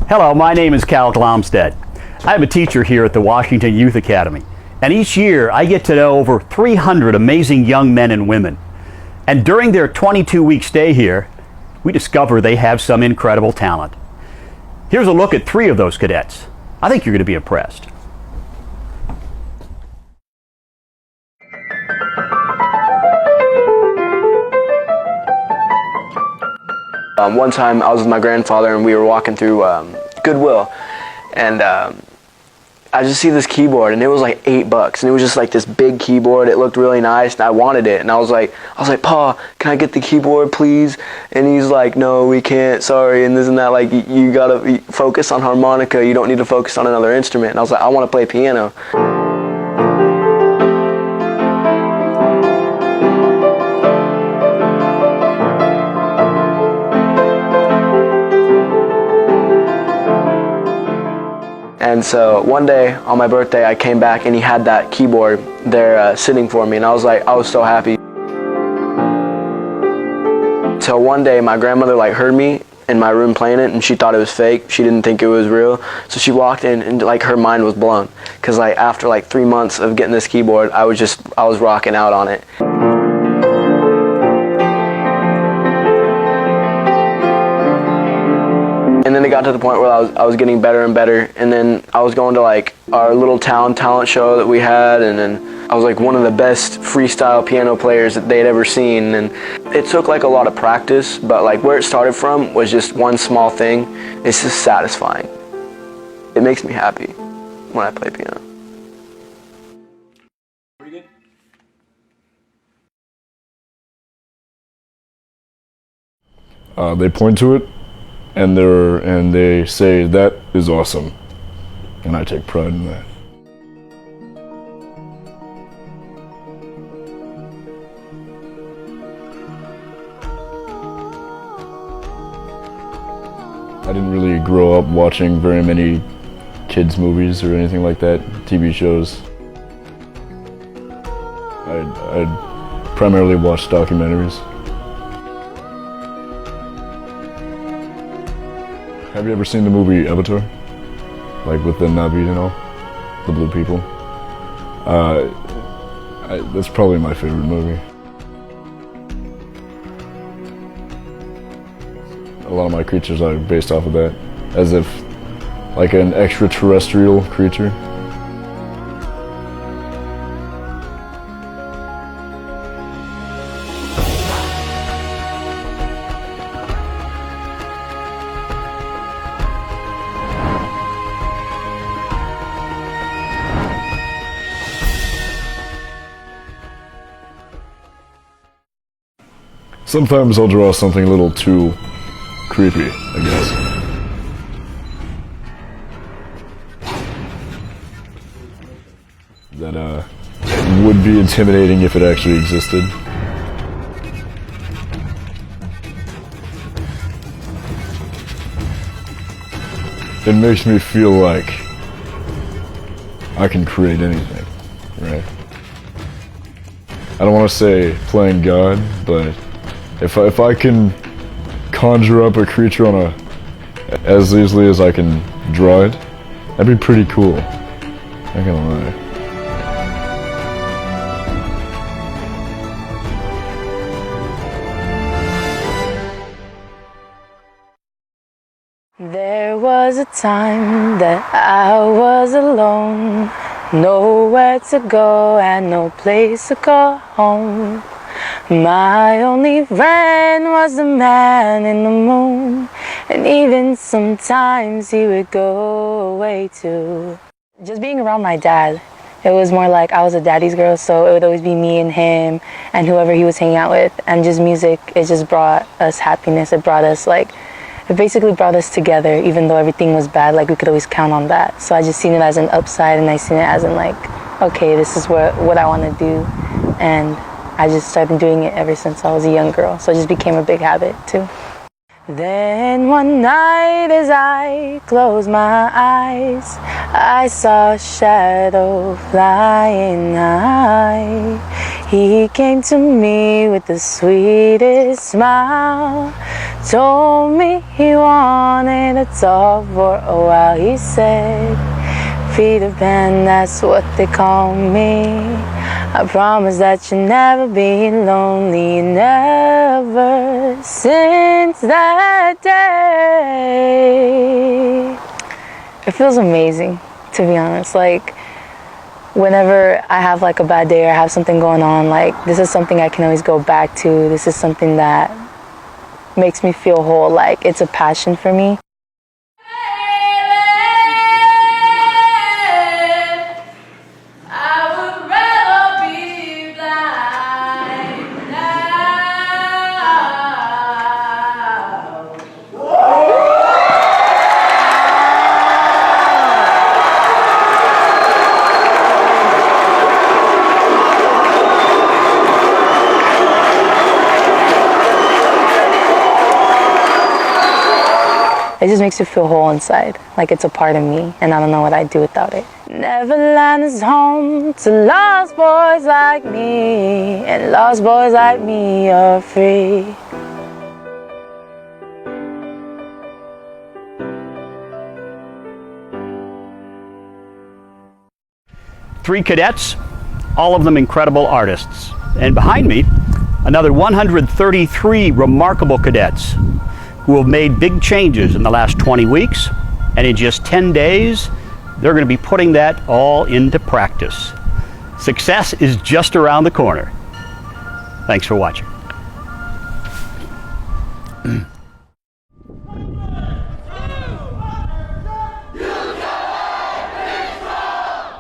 Hello, my name is Cal Glomstad. I'm a teacher here at the Washington Youth Academy, and each year I get to know over 300 amazing young men and women. And during their 22-week stay here, we discover they have some incredible talent. Here's a look at 3 of those cadets. I think you're going to be impressed. One time I was with my grandfather and we were walking through Goodwill, and I just see this keyboard and it was like $8 and it was just like this big keyboard. It looked really nice and I wanted it, and I was like, "Pa, can I get the keyboard please?" And he's like, "No, we can't, sorry," and this and that, like, you gotta focus on harmonica, you don't need to focus on another instrument. And I was like, "I want to play piano." And so one day on my birthday I came back and he had that keyboard there sitting for me, and I was so happy. So one day my grandmother heard me in my room playing it and she thought it was fake. She didn't think it was real. So she walked in and her mind was blown, because after 3 months of getting this keyboard, I was rocking out on it. And then it got to the point where I was getting better and better, and then I was going to our little town talent show that we had, and then I was one of the best freestyle piano players that they'd ever seen. And it took a lot of practice, but where it started from was just one small thing. It's just satisfying. It makes me happy when I play piano. Pretty good. They point to it and they say, "That is awesome," and I take pride in that. I didn't really grow up watching very many kids' movies or anything like that, TV shows. I primarily watched documentaries. Have you ever seen the movie Avatar? With the Na'vi and all? The blue people? That's probably my favorite movie. A lot of my creatures are based off of that, as if an extraterrestrial creature. Sometimes I'll draw something a little too creepy, I guess. That would be intimidating if it actually existed. It makes me feel like I can create anything, right? I don't want to say playing God, but if I can conjure up a creature as easily as I can draw it, that'd be pretty cool. Not gonna lie. There was a time that I was alone, nowhere to go and no place to call home. My only friend was the man in the moon, and even sometimes he would go away too. Just being around my dad, it was more like I was a daddy's girl, so it would always be me and him and whoever he was hanging out with. And just music, it just brought us happiness. It brought us it basically brought us together, even though everything was bad. We could always count on that. So I just seen it as an upside, and I seen it as okay, this is what I want to do. And I just started doing it ever since I was a young girl, so it just became a big habit too. Then one night as I closed my eyes, I saw a shadow flying high. He came to me with the sweetest smile, told me he wanted to talk for a while. He said, Peter Pan, that's what they call me. I promise that you'll never be lonely. Never. Since that day, it feels amazing, to be honest. Like, whenever I have like a bad day or I have something going on, like, this is something I can always go back to. This is something that makes me feel whole. Like, it's a passion for me. It just makes you feel whole inside, like it's a part of me, and I don't know what I'd do without it. Neverland is home to lost boys like me, and lost boys like me are free. Three cadets, all of them incredible artists. And behind me, another 133 remarkable cadets who have made big changes in the last 20 weeks, and in just 10 days, they're going to be putting that all into practice. Success is just around the corner. Thanks for watching.